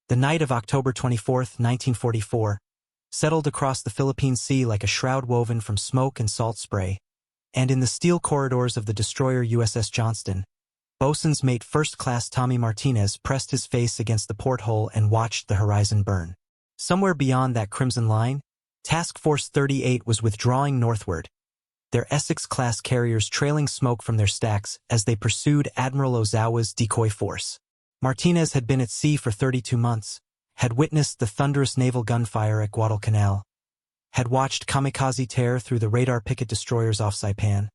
The night of October 24, 1944, settled across the Philippine Sea like a shroud woven from smoke and salt spray, and in the steel corridors of the destroyer USS Johnston, boatswain's mate First Class Tommy Martinez pressed his face against the porthole and watched the horizon burn. Somewhere beyond that crimson line, Task Force 38 was withdrawing northward, their Essex Class carriers trailing smoke from their stacks as they pursued Admiral Ozawa's decoy force. Martinez had been at sea for 32 months, had witnessed the thunderous naval gunfire at Guadalcanal, had watched kamikaze tear through the radar picket destroyers off Saipan.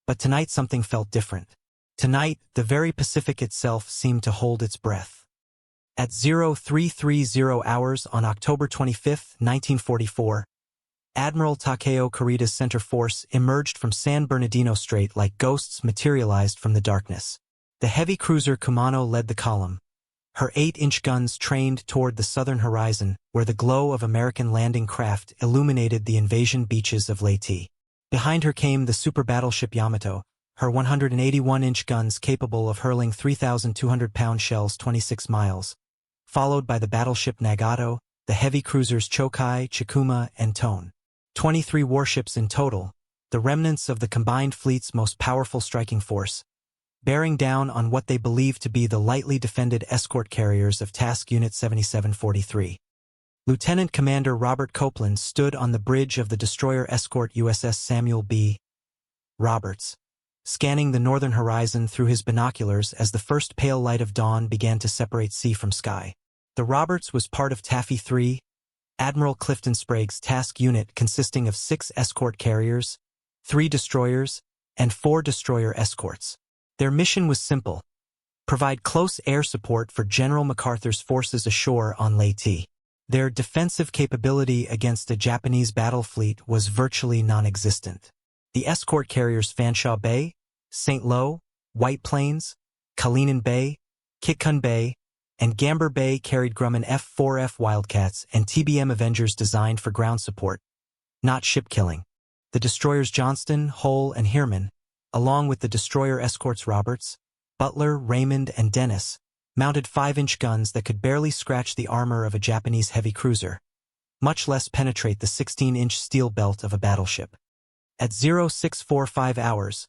But tonight something felt different. Tonight, the very Pacific itself seemed to hold its breath. At 0330 hours on October 25, 1944, Admiral Takeo Kurita's center force emerged from San Bernardino Strait like ghosts materialized from the darkness. The heavy cruiser Kumano led the column, her 8-inch guns trained toward the southern horizon, where the glow of American landing craft illuminated the invasion beaches of Leyte. Behind her came the super battleship Yamato, her 181-inch guns capable of hurling 3,200-pound shells 26 miles, followed by the battleship Nagato, the heavy cruisers Chokai, Chikuma, and Tone. 23 warships in total, the remnants of the combined fleet's most powerful striking force, bearing down on what they believed to be the lightly defended escort carriers of Task Unit 7743. Lieutenant Commander Robert Copeland stood on the bridge of the destroyer escort USS Samuel B. Roberts, scanning the northern horizon through his binoculars as the first pale light of dawn began to separate sea from sky. The Roberts was part of Taffy 3, Admiral Clifton Sprague's task unit consisting of 6 escort carriers, 3 destroyers, and 4 destroyer escorts. Their mission was simple: provide close air support for General MacArthur's forces ashore on Leyte. Their defensive capability against a Japanese battle fleet was virtually non-existent. The escort carriers Fanshawe Bay, St. Lo, White Plains, Kalinan Bay, Kitkun Bay, and Gamber Bay carried Grumman F-4F Wildcats and TBM Avengers designed for ground support, not ship-killing. The destroyers Johnston, Hull, and Heermann, along with the destroyer escorts Roberts, Butler, Raymond, and Dennis, mounted 5-inch guns that could barely scratch the armor of a Japanese heavy cruiser, much less penetrate the 16-inch steel belt of a battleship. At 0645 hours,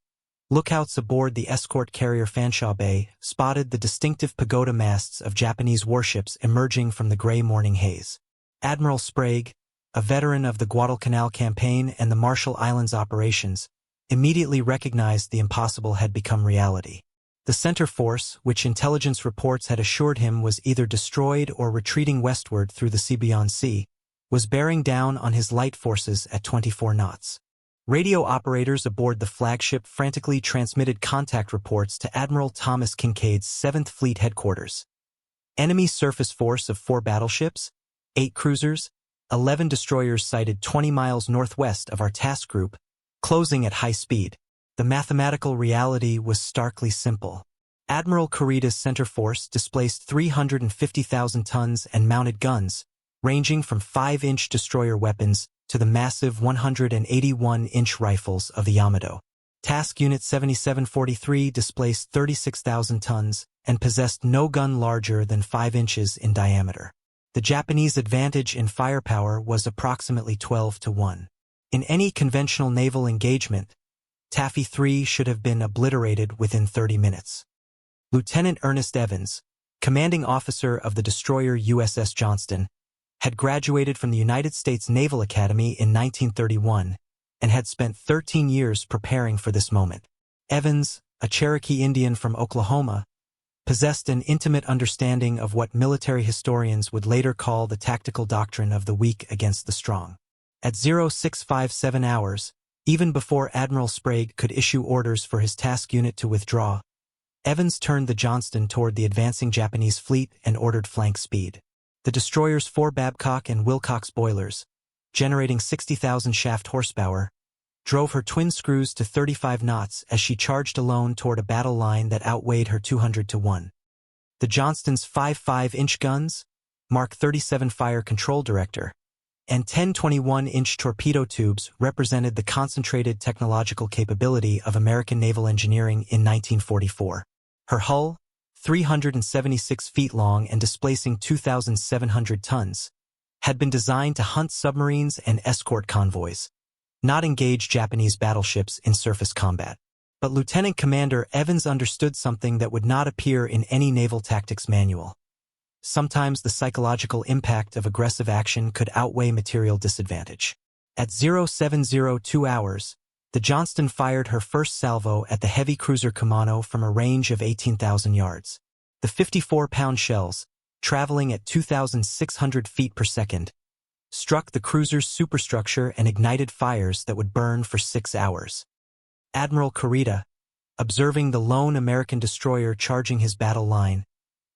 lookouts aboard the escort carrier Fanshawe Bay spotted the distinctive pagoda masts of Japanese warships emerging from the gray morning haze. Admiral Sprague, a veteran of the Guadalcanal campaign and the Marshall Islands operations, immediately recognized the impossible had become reality. The center force, which intelligence reports had assured him was either destroyed or retreating westward through the Saipan Sea, was bearing down on his light forces at 24 knots. Radio operators aboard the flagship frantically transmitted contact reports to Admiral Thomas Kincaid's 7th Fleet headquarters. Enemy surface force of 4 battleships, 8 cruisers, 11 destroyers sighted 20 miles northwest of our task group, closing at high speed. The mathematical reality was starkly simple. Admiral Kurita's center force displaced 350,000 tons and mounted guns, ranging from 5-inch destroyer weapons to the massive 181-inch rifles of the Yamato. Task Unit 7743 displaced 36,000 tons and possessed no gun larger than 5 inches in diameter. The Japanese advantage in firepower was approximately 12-1. In any conventional naval engagement, Taffy 3 should have been obliterated within 30 minutes. Lieutenant Ernest Evans, commanding officer of the destroyer USS Johnston, had graduated from the United States Naval Academy in 1931 and had spent 13 years preparing for this moment. Evans, a Cherokee Indian from Oklahoma, possessed an intimate understanding of what military historians would later call the tactical doctrine of the weak against the strong. At 0657 hours, even before Admiral Sprague could issue orders for his task unit to withdraw, Evans turned the Johnston toward the advancing Japanese fleet and ordered flank speed. The destroyer's 4 Babcock and Wilcox boilers, generating 60,000 shaft horsepower, drove her twin screws to 35 knots as she charged alone toward a battle line that outweighed her 200-1. The Johnston's 5 5-inch guns, Mark 37 Fire Control Director, and 10 21-inch torpedo tubes represented the concentrated technological capability of American naval engineering in 1944. Her hull, 376 feet long and displacing 2,700 tons, had been designed to hunt submarines and escort convoys, not engage Japanese battleships in surface combat. But Lieutenant Commander Evans understood something that would not appear in any naval tactics manual. Sometimes the psychological impact of aggressive action could outweigh material disadvantage. At 0702 hours, the Johnston fired her first salvo at the heavy cruiser Kumano from a range of 18,000 yards. The 54-pound shells, traveling at 2,600 feet per second, struck the cruiser's superstructure and ignited fires that would burn for 6 hours. Admiral Kurita, observing the lone American destroyer charging his battle line,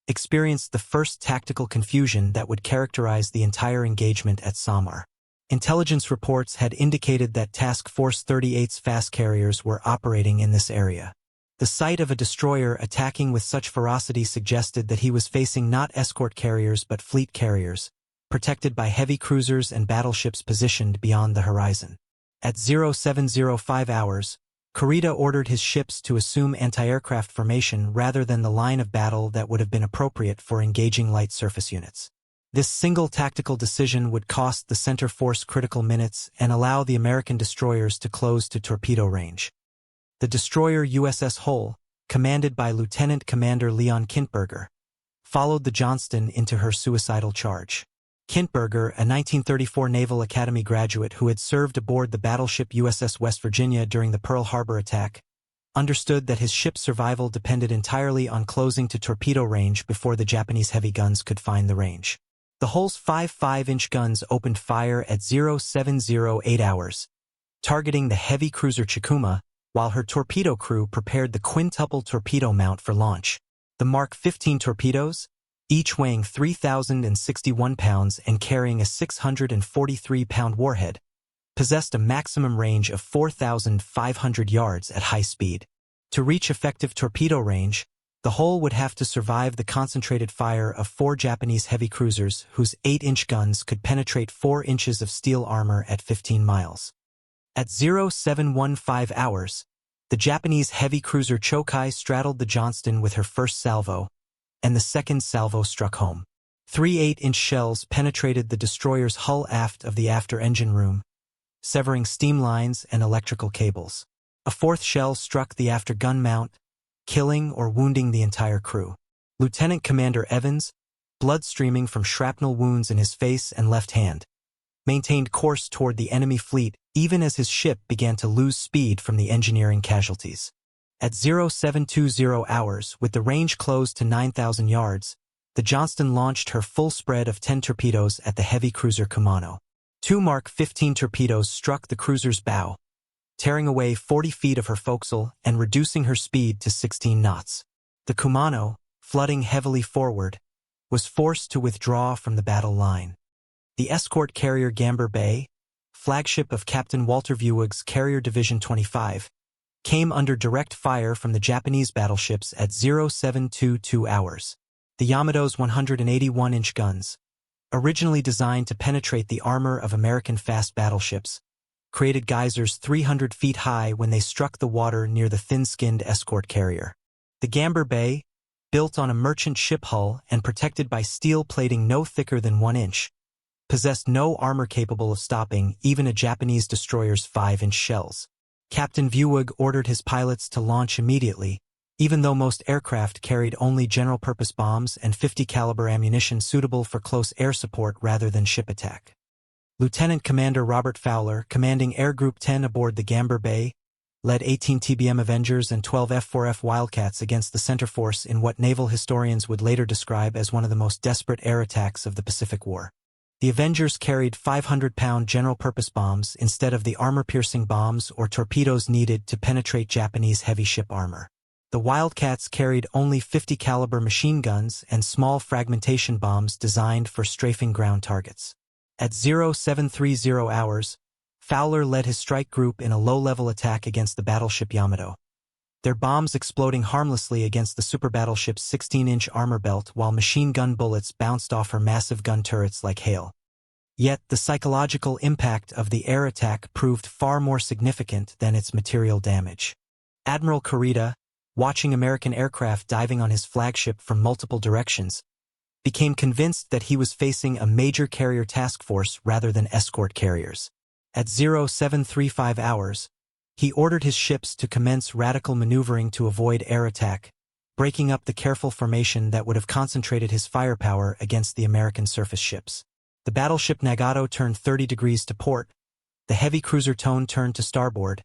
experienced the first tactical confusion that would characterize the entire engagement at Samar. Intelligence reports had indicated that Task Force 38's fast carriers were operating in this area. The sight of a destroyer attacking with such ferocity suggested that he was facing not escort carriers but fleet carriers, protected by heavy cruisers and battleships positioned beyond the horizon. At 0705 hours, Kurita ordered his ships to assume anti-aircraft formation rather than the line of battle that would have been appropriate for engaging light surface units. This single tactical decision would cost the center force critical minutes and allow the American destroyers to close to torpedo range. The destroyer USS Hull, commanded by Lieutenant Commander Leon Kintberger, followed the Johnston into her suicidal charge. Kintberger, a 1934 Naval Academy graduate who had served aboard the battleship USS West Virginia during the Pearl Harbor attack, understood that his ship's survival depended entirely on closing to torpedo range before the Japanese heavy guns could find the range. The Hull's 5.5-inch guns opened fire at 0708 hours, targeting the heavy cruiser Chikuma, while her torpedo crew prepared the quintuple torpedo mount for launch. The Mark 15 torpedoes, each weighing 3,061 pounds and carrying a 643-pound warhead, possessed a maximum range of 4,500 yards at high speed. To reach effective torpedo range, the Hull would have to survive the concentrated fire of 4 Japanese heavy cruisers whose 8-inch guns could penetrate 4 inches of steel armor at 15 miles. At 0715 hours, the Japanese heavy cruiser Chokai straddled the Johnston with her first salvo, and the second salvo struck home. 3 8-inch shells penetrated the destroyer's hull aft of the after engine room, severing steam lines and electrical cables. A 4th shell struck the after gun mount, killing or wounding the entire crew. Lieutenant Commander Evans, blood streaming from shrapnel wounds in his face and left hand, maintained course toward the enemy fleet even as his ship began to lose speed from the engineering casualties. At 0720 hours, with the range closed to 9,000 yards, the Johnston launched her full spread of 10 torpedoes at the heavy cruiser Kumano. 2 Mark 15 torpedoes struck the cruiser's bow, tearing away 40 feet of her forecastle and reducing her speed to 16 knots. The Kumano, flooding heavily forward, was forced to withdraw from the battle line. The escort carrier Gamber Bay, flagship of Captain Walter Vueg's Carrier Division 25, came under direct fire from the Japanese battleships at 0722 hours. The Yamato's 181-inch guns, originally designed to penetrate the armor of American fast battleships, created geysers 300 feet high when they struck the water near the thin-skinned escort carrier. The Gamber Bay, built on a merchant ship hull and protected by steel plating no thicker than 1 inch, possessed no armor capable of stopping even a Japanese destroyer's 5-inch shells. Captain Vueg ordered his pilots to launch immediately, even though most aircraft carried only general-purpose bombs and 50-caliber ammunition suitable for close air support rather than ship attack. Lieutenant Commander Robert Fowler, commanding Air Group 10 aboard the Gamber Bay, led 18 TBM Avengers and 12 F-4F Wildcats against the center force in what naval historians would later describe as one of the most desperate air attacks of the Pacific War. The Avengers carried 500-pound general-purpose bombs instead of the armor-piercing bombs or torpedoes needed to penetrate Japanese heavy ship armor. The Wildcats carried only 50-caliber machine guns and small fragmentation bombs designed for strafing ground targets. At 0730 hours, Fowler led his strike group in a low-level attack against the battleship Yamato, their bombs exploding harmlessly against the superbattleship's 16-inch armor belt while machine gun bullets bounced off her massive gun turrets like hail. Yet the psychological impact of the air attack proved far more significant than its material damage. Admiral Kurita, watching American aircraft diving on his flagship from multiple directions, became convinced that he was facing a major carrier task force rather than escort carriers. At 0735 hours, he ordered his ships to commence radical maneuvering to avoid air attack, breaking up the careful formation that would have concentrated his firepower against the American surface ships. The battleship Nagato turned 30 degrees to port, the heavy cruiser Tone turned to starboard,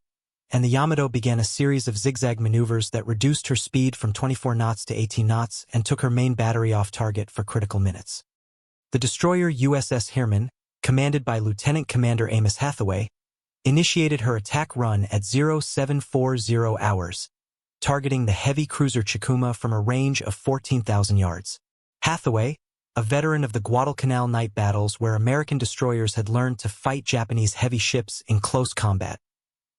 and the Yamato began a series of zigzag maneuvers that reduced her speed from 24 knots to 18 knots and took her main battery off target for critical minutes. The destroyer USS Herman, commanded by Lieutenant Commander Amos Hathaway, initiated her attack run at 0740 hours, targeting the heavy cruiser Chikuma from a range of 14,000 yards. Hathaway, a veteran of the Guadalcanal night battles where American destroyers had learned to fight Japanese heavy ships in close combat,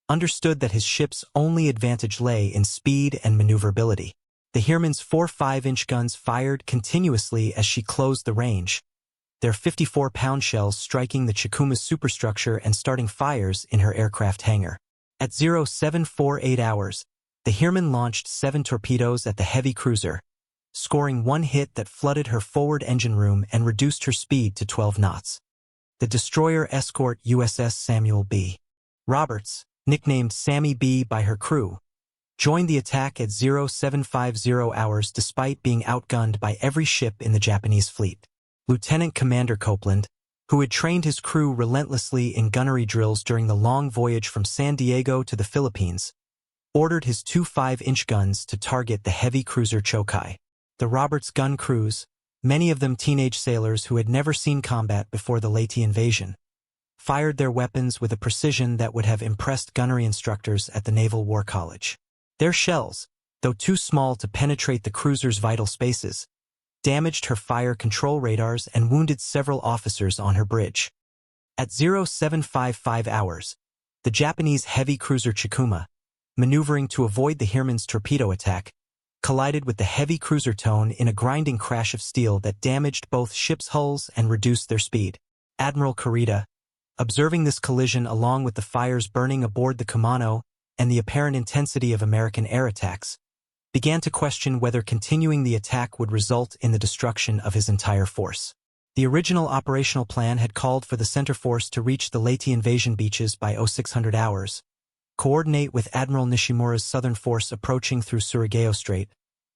understood that his ship's only advantage lay in speed and maneuverability. The Herman's 4 5-inch guns fired continuously as she closed the range, their 54-pound shells striking the Chikuma's superstructure and starting fires in her aircraft hangar. At 0748 hours, the Herman launched 7 torpedoes at the heavy cruiser, scoring 1 hit that flooded her forward engine room and reduced her speed to 12 knots. The destroyer escort USS Samuel B. Roberts, nicknamed Sammy B by her crew, joined the attack at 0750 hours despite being outgunned by every ship in the Japanese fleet. Lieutenant Commander Copeland, who had trained his crew relentlessly in gunnery drills during the long voyage from San Diego to the Philippines, ordered his 2 5-inch guns to target the heavy cruiser Chokai. The Roberts gun crews, many of them teenage sailors who had never seen combat before the Leyte invasion, fired their weapons with a precision that would have impressed gunnery instructors at the Naval War College. Their shells, though too small to penetrate the cruiser's vital spaces, damaged her fire control radars and wounded several officers on her bridge. At 0755 hours, the Japanese heavy cruiser Chikuma, maneuvering to avoid the Herman's torpedo attack, collided with the heavy cruiser Tone in a grinding crash of steel that damaged both ships' hulls and reduced their speed. Admiral Kurita, observing this collision along with the fires burning aboard the Kumano and the apparent intensity of American air attacks, began to question whether continuing the attack would result in the destruction of his entire force. The original operational plan had called for the center force to reach the Leyte invasion beaches by 0600 hours, coordinate with Admiral Nishimura's southern force approaching through Surigao Strait,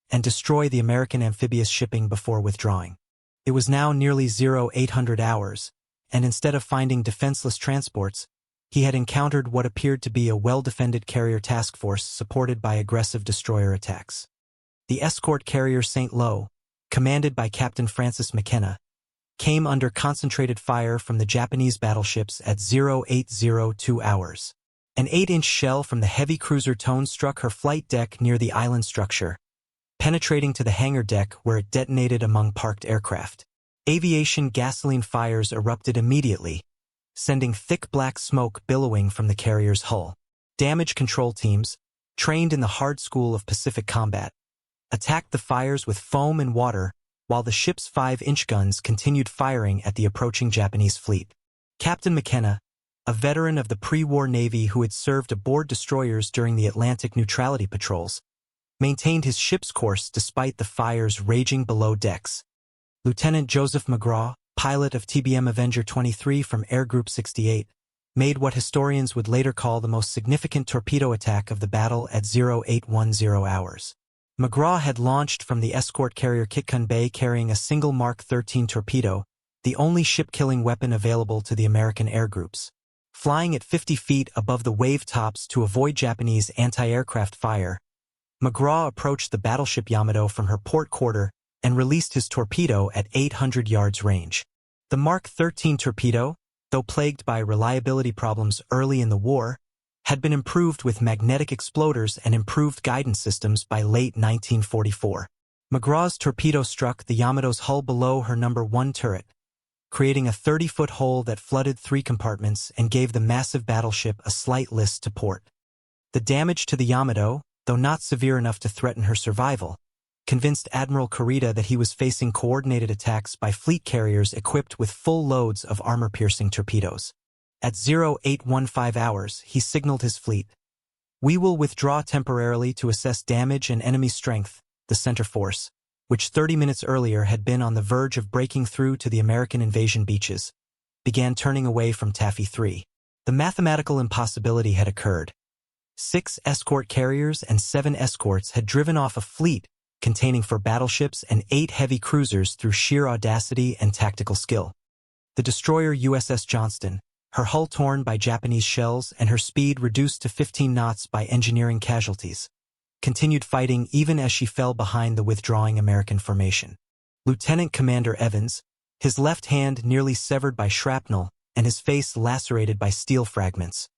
and destroy the American amphibious shipping before withdrawing. It was now nearly 0800 hours, and instead of finding defenseless transports, he had encountered what appeared to be a well-defended carrier task force supported by aggressive destroyer attacks. The escort carrier St. Lo, commanded by Captain Francis McKenna, came under concentrated fire from the Japanese battleships at 0802 hours. An 8-inch shell from the heavy cruiser Tone struck her flight deck near the island structure, penetrating to the hangar deck where it detonated among parked aircraft. Aviation gasoline fires erupted immediately, sending thick black smoke billowing from the carrier's hull. Damage control teams, trained in the hard school of Pacific combat, attacked the fires with foam and water while the ship's 5-inch guns continued firing at the approaching Japanese fleet. Captain McKenna, a veteran of the pre-war Navy who had served aboard destroyers during the Atlantic neutrality patrols, maintained his ship's course despite the fires raging below decks. Lieutenant Joseph McGraw, pilot of TBM Avenger 23 from Air Group 68, made what historians would later call the most significant torpedo attack of the battle at 0810 hours. McGraw had launched from the escort carrier Kitkun Bay carrying a single Mark 13 torpedo, the only ship-killing weapon available to the American air groups. Flying at 50 feet above the wave tops to avoid Japanese anti-aircraft fire, McGraw approached the battleship Yamato from her port quarter and released his torpedo at 800 yards range. The Mark 13 torpedo, though plagued by reliability problems early in the war, had been improved with magnetic exploders and improved guidance systems by late 1944. McGraw's torpedo struck the Yamato's hull below her No. 1 turret, creating a 30-foot hole that flooded 3 compartments and gave the massive battleship a slight list to port. The damage to the Yamato, though not severe enough to threaten her survival, convinced Admiral Kurita that he was facing coordinated attacks by fleet carriers equipped with full loads of armor-piercing torpedoes. At 0815 hours, he signaled his fleet, "We will withdraw temporarily to assess damage and enemy strength," the center force, which 30 minutes earlier had been on the verge of breaking through to the American invasion beaches, began turning away from Taffy 3. The mathematical impossibility had occurred. 6 escort carriers and 7 escorts had driven off a fleet containing 4 battleships and 8 heavy cruisers through sheer audacity and tactical skill. The destroyer USS Johnston, her hull torn by Japanese shells and her speed reduced to 15 knots by engineering casualties, continued fighting even as she fell behind the withdrawing American formation. Lieutenant Commander Evans, his left hand nearly severed by shrapnel and his face lacerated by steel fragments,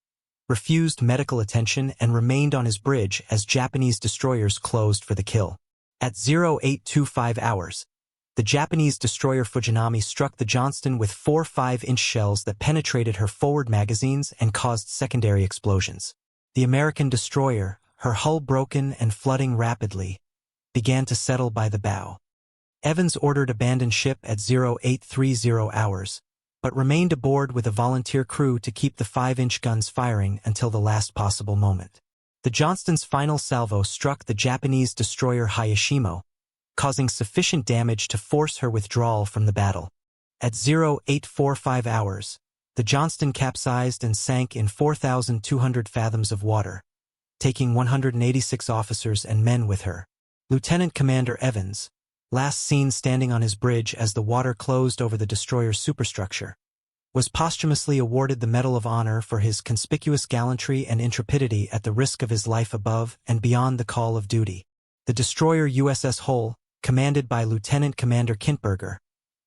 refused medical attention and remained on his bridge as Japanese destroyers closed for the kill. At 0825 hours, the Japanese destroyer Fujinami struck the Johnston with 4 5-inch shells that penetrated her forward magazines and caused secondary explosions. The American destroyer, her hull broken and flooding rapidly, began to settle by the bow. Evans ordered abandon ship at 0830 hours, but remained aboard with a volunteer crew to keep the 5-inch guns firing until the last possible moment. The Johnston's final salvo struck the Japanese destroyer Hayashimo, causing sufficient damage to force her withdrawal from the battle. At 0845 hours, the Johnston capsized and sank in 4,200 fathoms of water, taking 186 officers and men with her. Lieutenant Commander Evans, last seen standing on his bridge as the water closed over the destroyer's superstructure, was posthumously awarded the Medal of Honor for his conspicuous gallantry and intrepidity at the risk of his life above and beyond the call of duty. The destroyer USS Hull, commanded by Lieutenant Commander Kintberger,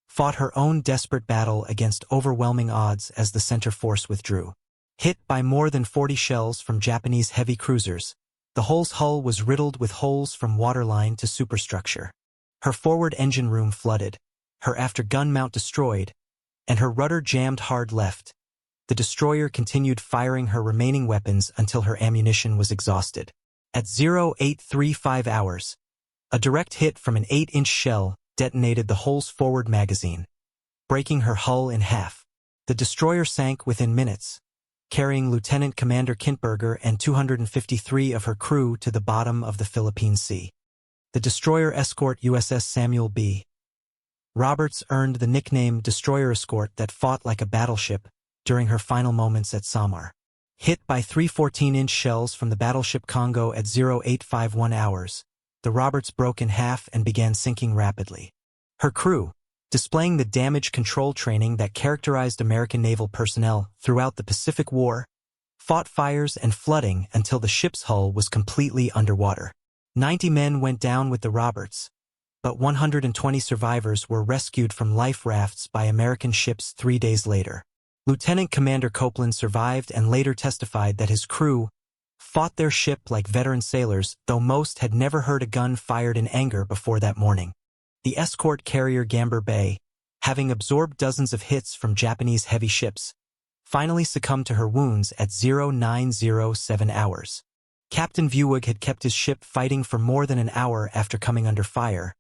fought her own desperate battle against overwhelming odds as the center force withdrew. Hit by more than 40 shells from Japanese heavy cruisers, the Hull's hull was riddled with holes from waterline to superstructure. Her forward engine room flooded, her after-gun mount destroyed, and her rudder jammed hard left. The destroyer continued firing her remaining weapons until her ammunition was exhausted. At 0835 hours, a direct hit from an 8-inch shell detonated the Hull's forward magazine, breaking her hull in half. The destroyer sank within minutes, carrying Lieutenant Commander Kintberger and 253 of her crew to the bottom of the Philippine Sea. The destroyer escort USS Samuel B. Roberts earned the nickname Destroyer Escort that fought like a battleship during her final moments at Samar. Hit by 3 14-inch shells from the battleship Congo at 0851 hours, the Roberts broke in half and began sinking rapidly. Her crew, displaying the damage control training that characterized American naval personnel throughout the Pacific War, fought fires and flooding until the ship's hull was completely underwater. 90 men went down with the Roberts, but 120 survivors were rescued from life rafts by American ships 3 days later. Lieutenant Commander Copeland survived and later testified that his crew fought their ship like veteran sailors, though most had never heard a gun fired in anger before that morning. The escort carrier Gambier Bay, having absorbed dozens of hits from Japanese heavy ships, finally succumbed to her wounds at 0907 hours. Captain Vuwig had kept his ship fighting for more than an hour after coming under fire,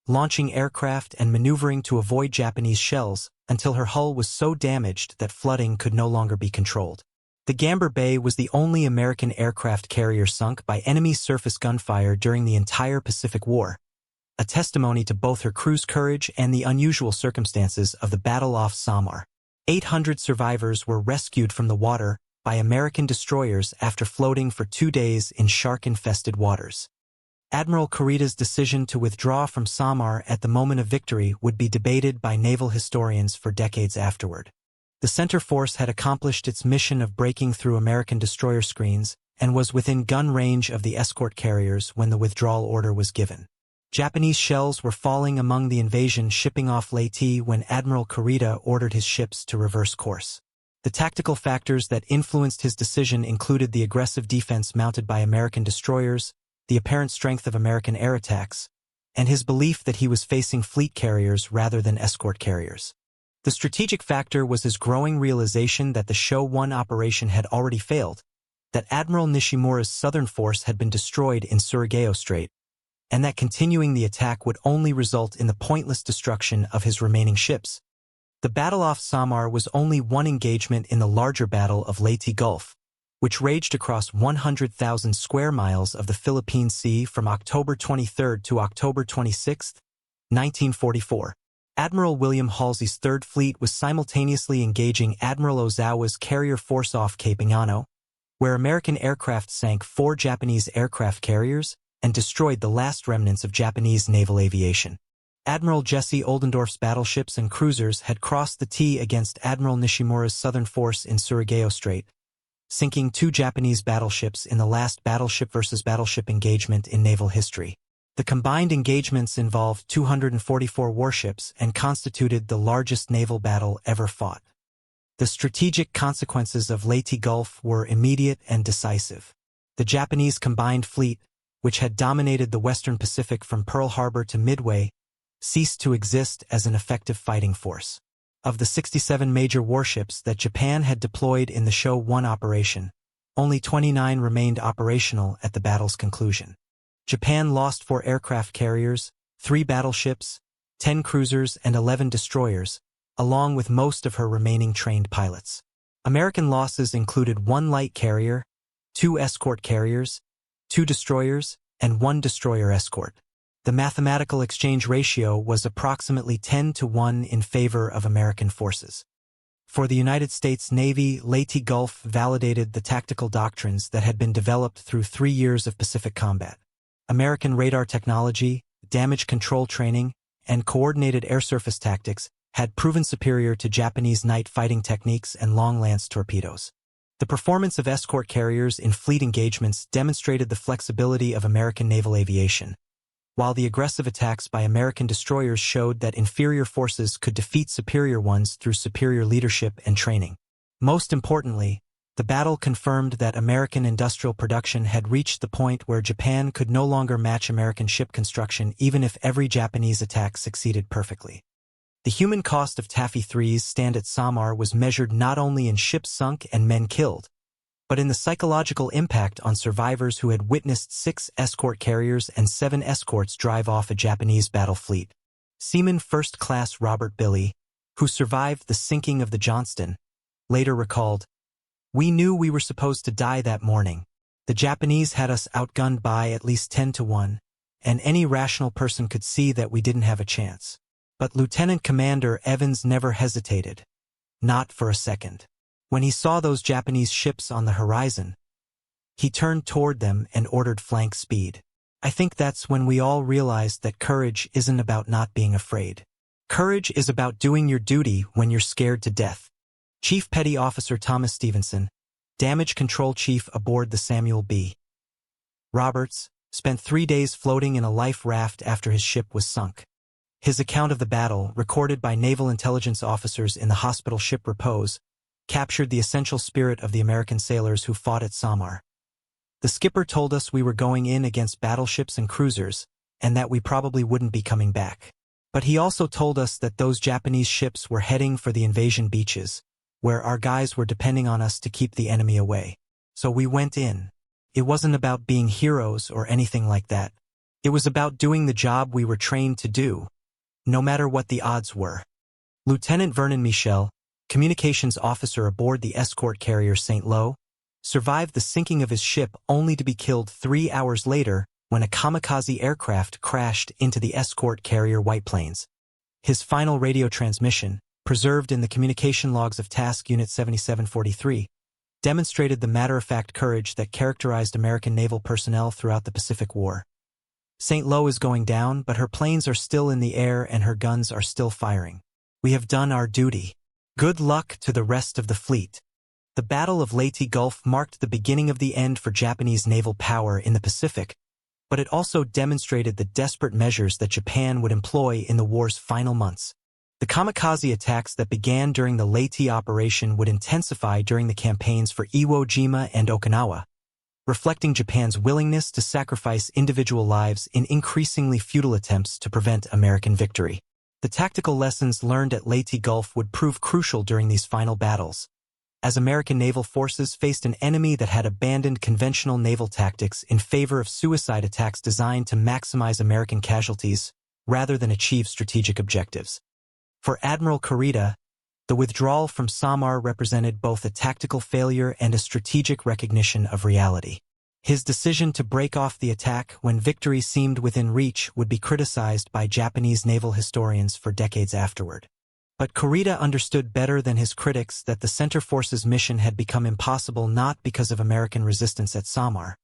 launching aircraft and maneuvering to avoid Japanese shells until her hull was so damaged that flooding could no longer be controlled. The Gambier Bay was the only American aircraft carrier sunk by enemy surface gunfire during the entire Pacific War, a testimony to both her crew's courage and the unusual circumstances of the battle off Samar. 800 survivors were rescued from the water by American destroyers after floating for 2 days in shark-infested waters. Admiral Kurita's decision to withdraw from Samar at the moment of victory would be debated by naval historians for decades afterward. The center force had accomplished its mission of breaking through American destroyer screens and was within gun range of the escort carriers when the withdrawal order was given. Japanese shells were falling among the invasion shipping off Leyte when Admiral Kurita ordered his ships to reverse course. The tactical factors that influenced his decision included the aggressive defense mounted by American destroyers, the apparent strength of American air attacks, and his belief that he was facing fleet carriers rather than escort carriers. The strategic factor was his growing realization that the Show 1 operation had already failed, that Admiral Nishimura's southern force had been destroyed in Surigao Strait, and that continuing the attack would only result in the pointless destruction of his remaining ships. The battle off Samar was only one engagement in the larger battle of Leyte Gulf, which raged across 100,000 square miles of the Philippine Sea from October 23 to October 26, 1944. Admiral William Halsey's Third Fleet was simultaneously engaging Admiral Ozawa's carrier force off Cape Ingano, where American aircraft sank 4 Japanese aircraft carriers and destroyed the last remnants of Japanese naval aviation. Admiral Jesse Oldendorf's battleships and cruisers had crossed the T against Admiral Nishimura's southern force in Surigao Strait, sinking 2 Japanese battleships in the last battleship versus battleship engagement in naval history. The combined engagements involved 244 warships and constituted the largest naval battle ever fought. The strategic consequences of Leyte Gulf were immediate and decisive. The Japanese combined fleet, which had dominated the Western Pacific from Pearl Harbor to Midway, ceased to exist as an effective fighting force. Of the 67 major warships that Japan had deployed in the Show 1 operation, only 29 remained operational at the battle's conclusion. Japan lost 4 aircraft carriers, 3 battleships, 10 cruisers, and 11 destroyers, along with most of her remaining trained pilots. American losses included 1 light carrier, 2 escort carriers, 2 destroyers, and 1 destroyer escort. The mathematical exchange ratio was approximately 10-1 in favor of American forces. For the United States Navy, Leyte Gulf validated the tactical doctrines that had been developed through 3 years of Pacific combat. American radar technology, damage control training, and coordinated air-surface tactics had proven superior to Japanese night fighting techniques and long-lance torpedoes. The performance of escort carriers in fleet engagements demonstrated the flexibility of American naval aviation, while the aggressive attacks by American destroyers showed that inferior forces could defeat superior ones through superior leadership and training. Most importantly, the battle confirmed that American industrial production had reached the point where Japan could no longer match American ship construction even if every Japanese attack succeeded perfectly. The human cost of Taffy 3's stand at Samar was measured not only in ships sunk and men killed, but in the psychological impact on survivors who had witnessed 6 escort carriers and 7 escorts drive off a Japanese battle fleet. Seaman First Class Robert Billy, who survived the sinking of the Johnston, later recalled, "We knew we were supposed to die that morning. The Japanese had us outgunned by at least 10-1, and any rational person could see that we didn't have a chance. But Lieutenant Commander Evans never hesitated. Not for a second. When he saw those Japanese ships on the horizon, he turned toward them and ordered flank speed. I think that's when we all realized that courage isn't about not being afraid. Courage is about doing your duty when you're scared to death." Chief Petty Officer Thomas Stevenson, damage control chief aboard the Samuel B. Roberts, spent 3 days floating in a life raft after his ship was sunk. His account of the battle, recorded by naval intelligence officers in the hospital ship Repose, captured the essential spirit of the American sailors who fought at Samar. "The skipper told us we were going in against battleships and cruisers, and that we probably wouldn't be coming back. But he also told us that those Japanese ships were heading for the invasion beaches, where our guys were depending on us to keep the enemy away. So we went in. It wasn't about being heroes or anything like that. It was about doing the job we were trained to do, no matter what the odds were." Lieutenant Vernon Michel, communications officer aboard the escort carrier St. Lo, survived the sinking of his ship only to be killed 3 hours later when a kamikaze aircraft crashed into the escort carrier White Plains. His final radio transmission, preserved in the communication logs of Task Unit 7743, demonstrated the matter-of-fact courage that characterized American naval personnel throughout the Pacific War. "St. Lo is going down, but her planes are still in the air and her guns are still firing. We have done our duty. Good luck to the rest of the fleet." The Battle of Leyte Gulf marked the beginning of the end for Japanese naval power in the Pacific, but it also demonstrated the desperate measures that Japan would employ in the war's final months. The kamikaze attacks that began during the Leyte operation would intensify during the campaigns for Iwo Jima and Okinawa, reflecting Japan's willingness to sacrifice individual lives in increasingly futile attempts to prevent American victory. The tactical lessons learned at Leyte Gulf would prove crucial during these final battles, as American naval forces faced an enemy that had abandoned conventional naval tactics in favor of suicide attacks designed to maximize American casualties rather than achieve strategic objectives. For Admiral Kurita, The withdrawal from Samar represented both a tactical failure and a strategic recognition of reality. His decision to break off the attack when victory seemed within reach would be criticized by Japanese naval historians for decades afterward. But Kurita understood better than his critics that the Center Force's mission had become impossible not because of American resistance at Samar,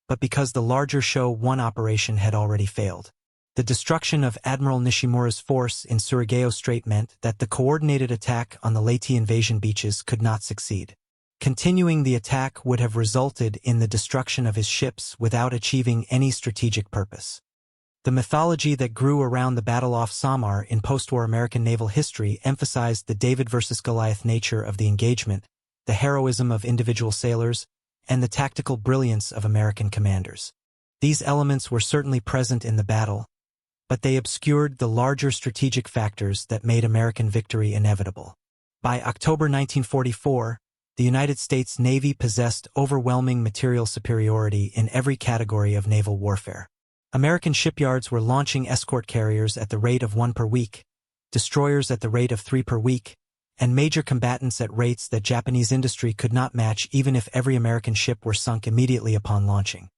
but because the larger Show 1 operation had already failed. The destruction of Admiral Nishimura's force in Surigao Strait meant that the coordinated attack on the Leyte invasion beaches could not succeed. Continuing the attack would have resulted in the destruction of his ships without achieving any strategic purpose. The mythology that grew around the battle off Samar in post-war American naval history emphasized the David versus Goliath nature of the engagement, the heroism of individual sailors, and the tactical brilliance of American commanders. These elements were certainly present in the battle, but they obscured the larger strategic factors that made American victory inevitable. By October 1944, the United States Navy possessed overwhelming material superiority in every category of naval warfare. American shipyards were launching escort carriers at the rate of 1 per week, destroyers at the rate of 3 per week, and major combatants at rates that Japanese industry could not match even if every American ship were sunk immediately upon launching.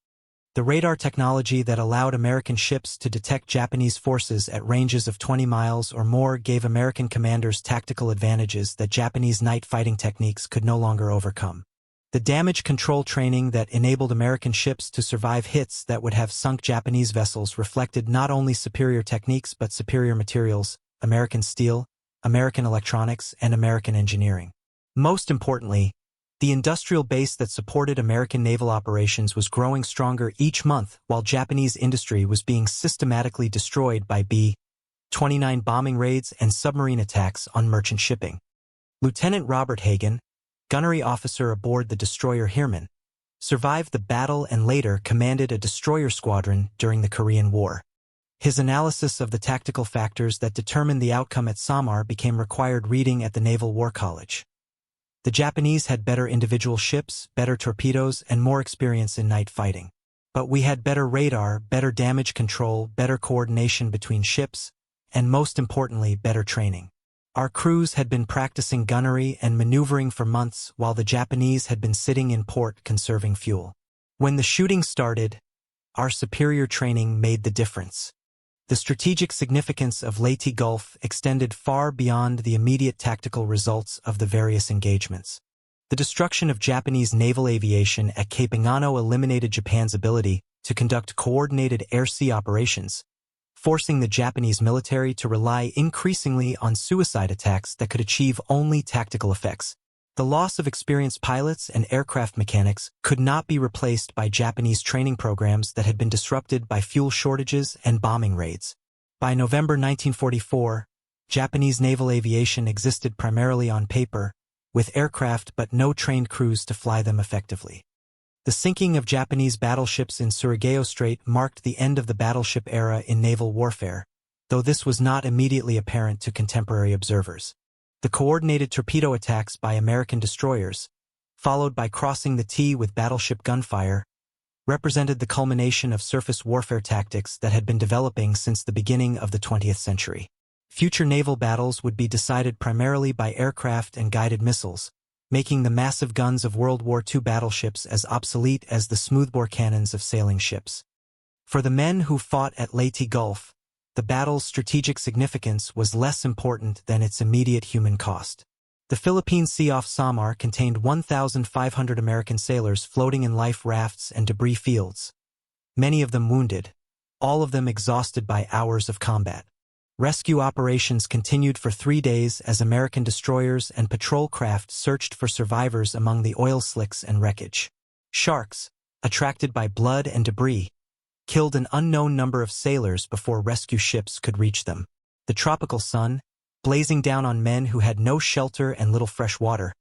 The radar technology that allowed American ships to detect Japanese forces at ranges of 20 miles or more gave American commanders tactical advantages that Japanese night fighting techniques could no longer overcome. The damage control training that enabled American ships to survive hits that would have sunk Japanese vessels reflected not only superior techniques but superior materials, American steel, American electronics, and American engineering. Most importantly, the industrial base that supported American naval operations was growing stronger each month while Japanese industry was being systematically destroyed by B-29 bombing raids and submarine attacks on merchant shipping. Lieutenant Robert Hagen, gunnery officer aboard the destroyer Hirman, survived the battle and later commanded a destroyer squadron during the Korean War. His analysis of the tactical factors that determined the outcome at Samar became required reading at the Naval War College. The Japanese had better individual ships, better torpedoes, and more experience in night fighting. But we had better radar, better damage control, better coordination between ships, and most importantly, better training. Our crews had been practicing gunnery and maneuvering for months while the Japanese had been sitting in port conserving fuel. When the shooting started, our superior training made the difference. The strategic significance of Leyte Gulf extended far beyond the immediate tactical results of the various engagements. The destruction of Japanese naval aviation at Cape Ingano eliminated Japan's ability to conduct coordinated air-sea operations, forcing the Japanese military to rely increasingly on suicide attacks that could achieve only tactical effects. The loss of experienced pilots and aircraft mechanics could not be replaced by Japanese training programs that had been disrupted by fuel shortages and bombing raids. By November 1944, Japanese naval aviation existed primarily on paper, with aircraft but no trained crews to fly them effectively. The sinking of Japanese battleships in Surigao Strait marked the end of the battleship era in naval warfare, though this was not immediately apparent to contemporary observers. The coordinated torpedo attacks by American destroyers, followed by crossing the T with battleship gunfire, represented the culmination of surface warfare tactics that had been developing since the beginning of the 20th century. Future naval battles would be decided primarily by aircraft and guided missiles, making the massive guns of World War II battleships as obsolete as the smoothbore cannons of sailing ships. For the men who fought at Leyte Gulf, the battle's strategic significance was less important than its immediate human cost. The Philippine Sea off Samar contained 1,500 American sailors floating in life rafts and debris fields, many of them wounded, all of them exhausted by hours of combat. Rescue operations continued for 3 days as American destroyers and patrol craft searched for survivors among the oil slicks and wreckage. Sharks, attracted by blood and debris, killed an unknown number of sailors before rescue ships could reach them. The tropical sun, blazing down on men who had no shelter and little fresh water,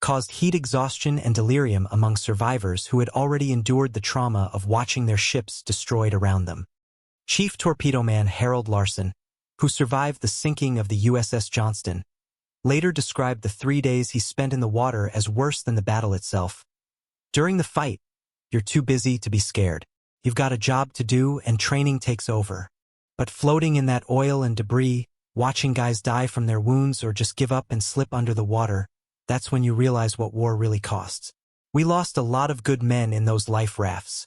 caused heat exhaustion and delirium among survivors who had already endured the trauma of watching their ships destroyed around them. Chief torpedo man Harold Larson, who survived the sinking of the USS Johnston, later described the 3 days he spent in the water as worse than the battle itself. During the fight, you're too busy to be scared. You've got a job to do and training takes over. But floating in that oil and debris, watching guys die from their wounds or just give up and slip under the water, that's when you realize what war really costs. We lost a lot of good men in those life rafts.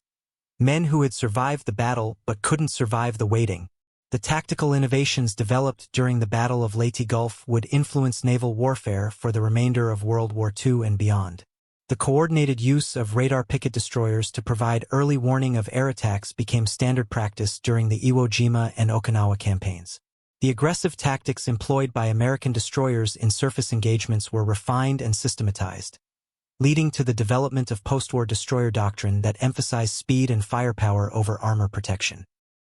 Men who had survived the battle but couldn't survive the waiting. The tactical innovations developed during the Battle of Leyte Gulf would influence naval warfare for the remainder of World War II and beyond. The coordinated use of radar picket destroyers to provide early warning of air attacks became standard practice during the Iwo Jima and Okinawa campaigns. The aggressive tactics employed by American destroyers in surface engagements were refined and systematized, leading to the development of post-war destroyer doctrine that emphasized speed and firepower over armor protection.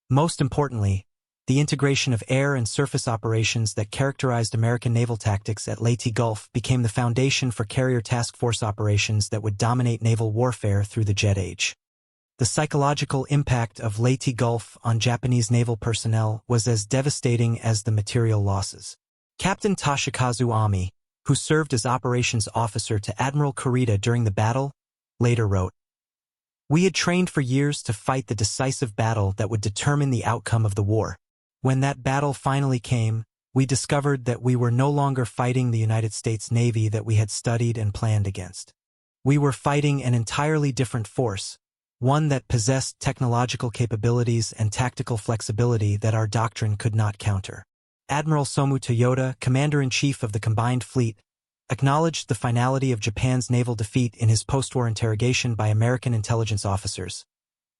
Most importantly, the integration of air and surface operations that characterized American naval tactics at Leyte Gulf became the foundation for carrier task force operations that would dominate naval warfare through the jet age. The psychological impact of Leyte Gulf on Japanese naval personnel was as devastating as the material losses. Captain Toshikazu Ami, who served as operations officer to Admiral Kurita during the battle, later wrote, "We had trained for years to fight the decisive battle that would determine the outcome of the war. When that battle finally came, we discovered that we were no longer fighting the United States Navy that we had studied and planned against. We were fighting an entirely different force, one that possessed technological capabilities and tactical flexibility that our doctrine could not counter." Admiral Somu Toyota, Commander-in-Chief of the Combined Fleet, acknowledged the finality of Japan's naval defeat in his post-war interrogation by American intelligence officers.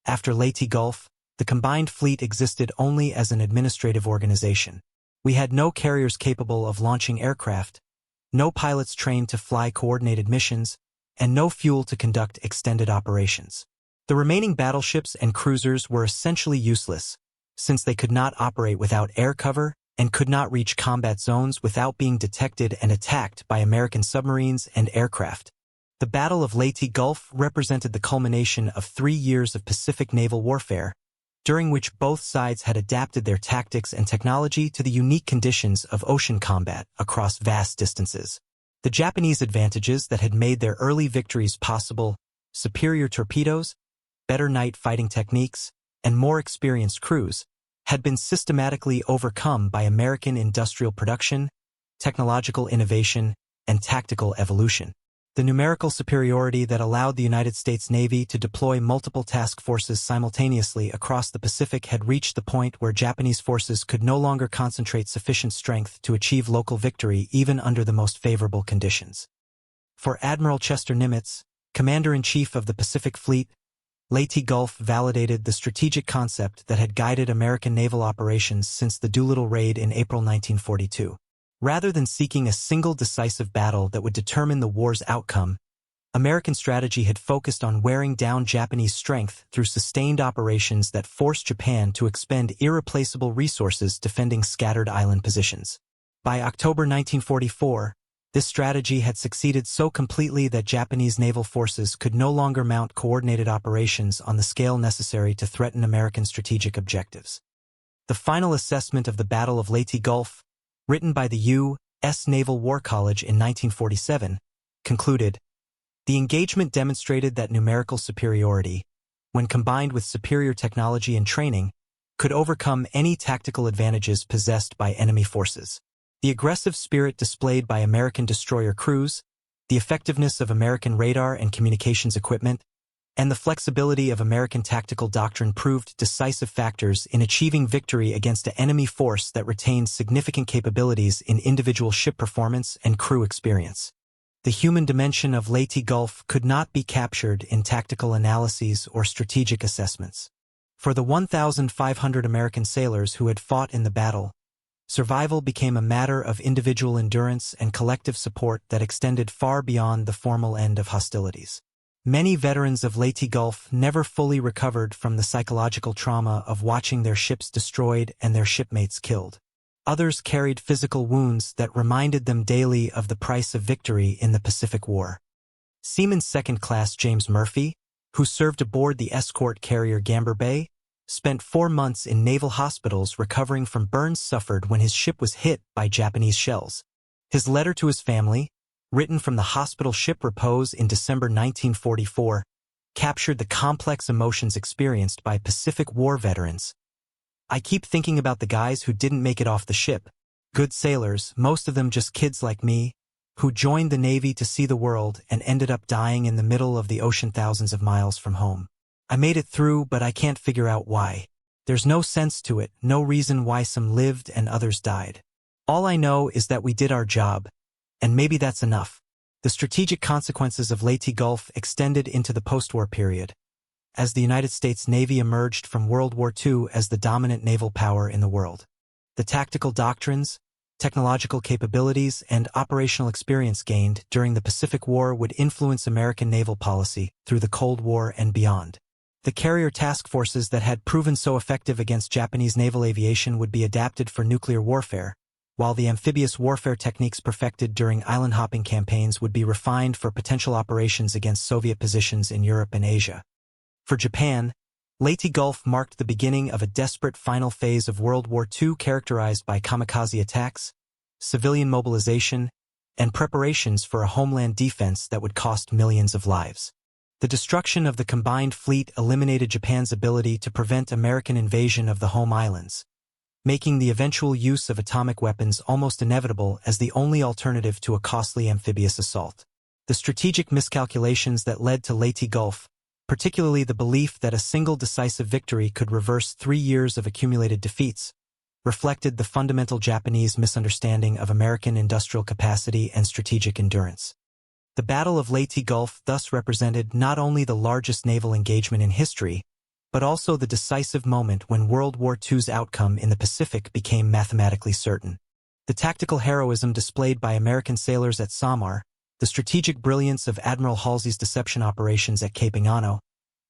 After Leyte Gulf, the Combined Fleet existed only as an administrative organization. We had no carriers capable of launching aircraft, no pilots trained to fly coordinated missions, and no fuel to conduct extended operations. The remaining battleships and cruisers were essentially useless, since they could not operate without air cover and could not reach combat zones without being detected and attacked by American submarines and aircraft. The Battle of Leyte Gulf represented the culmination of 3 years of Pacific naval warfare, during which both sides had adapted their tactics and technology to the unique conditions of ocean combat across vast distances. The Japanese advantages that had made their early victories possible, superior torpedoes, better night fighting techniques, and more experienced crews, had been systematically overcome by American industrial production, technological innovation, and tactical evolution. The numerical superiority that allowed the United States Navy to deploy multiple task forces simultaneously across the Pacific had reached the point where Japanese forces could no longer concentrate sufficient strength to achieve local victory even under the most favorable conditions. For Admiral Chester Nimitz, Commander-in-Chief of the Pacific Fleet, Leyte Gulf validated the strategic concept that had guided American naval operations since the Doolittle Raid in April 1942. Rather than seeking a single decisive battle that would determine the war's outcome, American strategy had focused on wearing down Japanese strength through sustained operations that forced Japan to expend irreplaceable resources defending scattered island positions. By October 1944, this strategy had succeeded so completely that Japanese naval forces could no longer mount coordinated operations on the scale necessary to threaten American strategic objectives. The final assessment of the Battle of Leyte Gulf, written by the U.S. Naval War College in 1947, concluded, "The engagement demonstrated that numerical superiority, when combined with superior technology and training, could overcome any tactical advantages possessed by enemy forces. The aggressive spirit displayed by American destroyer crews, the effectiveness of American radar and communications equipment, and the flexibility of American tactical doctrine proved decisive factors in achieving victory against an enemy force that retained significant capabilities in individual ship performance and crew experience. The human dimension of Leyte Gulf could not be captured in tactical analyses or strategic assessments. For the 1,500 American sailors who had fought in the battle, survival became a matter of individual endurance and collective support that extended far beyond the formal end of hostilities. Many veterans of Leyte Gulf never fully recovered from the psychological trauma of watching their ships destroyed and their shipmates killed. Others carried physical wounds that reminded them daily of the price of victory in the Pacific War. Seaman Second Class James Murphy, who served aboard the escort carrier Gambier Bay, spent 4 months in naval hospitals recovering from burns suffered when his ship was hit by Japanese shells. His letter to his family, written from the hospital ship repose in December 1944, captured the complex emotions experienced by Pacific War veterans. "I keep thinking about the guys who didn't make it off the ship, Good sailors, most of them just kids like me, who joined the Navy to see the world and ended up dying in the middle of the ocean thousands of miles from home. I made it through, but I can't figure out why. There's no sense to it, no reason why some lived and others died. All I know is that we did our job, and maybe that's enough. The strategic consequences of Leyte Gulf extended into the post-war period, as the United States Navy emerged from World War II as the dominant naval power in the world. The tactical doctrines, technological capabilities, and operational experience gained during the Pacific War would influence American naval policy through the Cold War and beyond. The carrier task forces that had proven so effective against Japanese naval aviation would be adapted for nuclear warfare, while the amphibious warfare techniques perfected during island-hopping campaigns would be refined for potential operations against Soviet positions in Europe and Asia. For Japan, Leyte Gulf marked the beginning of a desperate final phase of World War II characterized by kamikaze attacks, civilian mobilization, and preparations for a homeland defense that would cost millions of lives. The destruction of the combined fleet eliminated Japan's ability to prevent American invasion of the home islands, making the eventual use of atomic weapons almost inevitable as the only alternative to a costly amphibious assault. The strategic miscalculations that led to Leyte Gulf, particularly the belief that a single decisive victory could reverse 3 years of accumulated defeats, reflected the fundamental Japanese misunderstanding of American industrial capacity and strategic endurance. The Battle of Leyte Gulf thus represented not only the largest naval engagement in history, but also the decisive moment when World War II's outcome in the Pacific became mathematically certain. The tactical heroism displayed by American sailors at Samar, the strategic brilliance of Admiral Halsey's deception operations at Cape Ingano,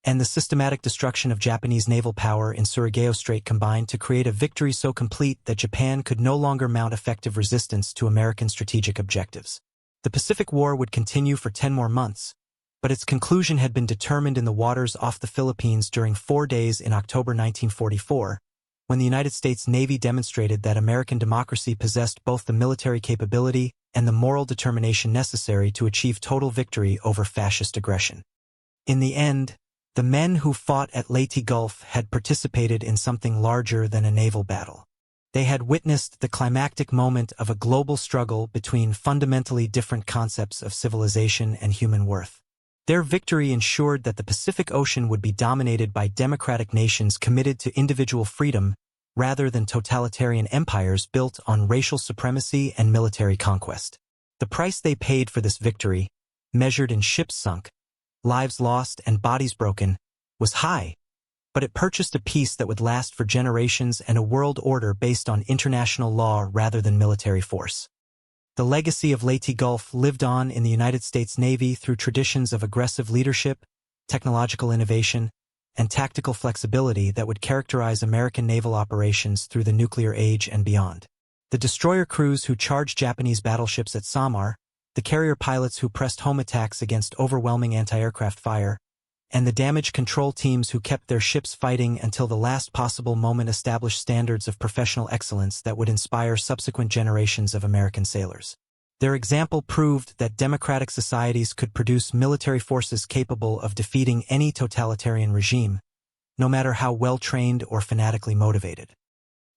and the systematic destruction of Japanese naval power in Surigao Strait combined to create a victory so complete that Japan could no longer mount effective resistance to American strategic objectives. The Pacific War would continue for 10 more months, but its conclusion had been determined in the waters off the Philippines during 4 days in October 1944, when the United States Navy demonstrated that American democracy possessed both the military capability and the moral determination necessary to achieve total victory over fascist aggression. In the end, the men who fought at Leyte Gulf had participated in something larger than a naval battle. They had witnessed the climactic moment of a global struggle between fundamentally different concepts of civilization and human worth. Their victory ensured that the Pacific Ocean would be dominated by democratic nations committed to individual freedom rather than totalitarian empires built on racial supremacy and military conquest. The price they paid for this victory, measured in ships sunk, lives lost, and bodies broken, was high, but it purchased a peace that would last for generations and a world order based on international law rather than military force. The legacy of Leyte Gulf lived on in the United States Navy through traditions of aggressive leadership, technological innovation, and tactical flexibility that would characterize American naval operations through the nuclear age and beyond. The destroyer crews who charged Japanese battleships at Samar, the carrier pilots who pressed home attacks against overwhelming anti-aircraft fire, and the damage control teams who kept their ships fighting until the last possible moment established standards of professional excellence that would inspire subsequent generations of American sailors. Their example proved that democratic societies could produce military forces capable of defeating any totalitarian regime, no matter how well-trained or fanatically motivated.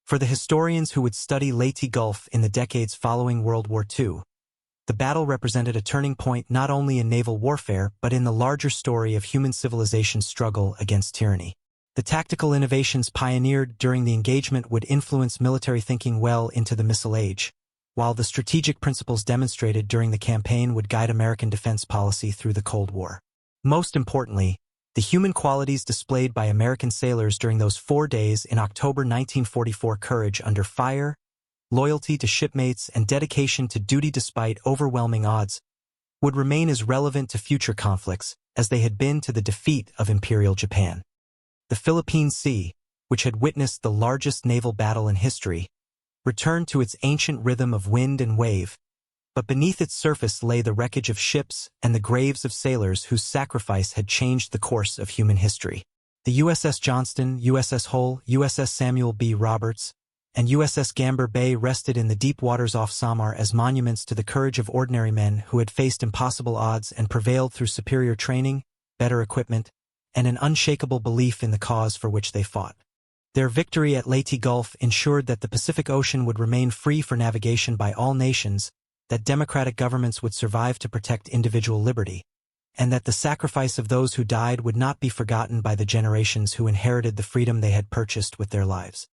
For the historians who would study Leyte Gulf in the decades following World War II, the battle represented a turning point not only in naval warfare but in the larger story of human civilization's struggle against tyranny. The tactical innovations pioneered during the engagement would influence military thinking well into the missile age, while the strategic principles demonstrated during the campaign would guide American defense policy through the Cold War. Most importantly, the human qualities displayed by American sailors during those 4 days in October 1944, courage under fire, loyalty to shipmates, and dedication to duty despite overwhelming odds, would remain as relevant to future conflicts as they had been to the defeat of Imperial Japan. The Philippine Sea, which had witnessed the largest naval battle in history, returned to its ancient rhythm of wind and wave, but beneath its surface lay the wreckage of ships and the graves of sailors whose sacrifice had changed the course of human history. The USS Johnston, USS Hull, USS Samuel B. Roberts, and USS Gambier Bay rested in the deep waters off Samar as monuments to the courage of ordinary men who had faced impossible odds and prevailed through superior training, better equipment, and an unshakable belief in the cause for which they fought. Their victory at Leyte Gulf ensured that the Pacific Ocean would remain free for navigation by all nations, that democratic governments would survive to protect individual liberty, and that the sacrifice of those who died would not be forgotten by the generations who inherited the freedom they had purchased with their lives.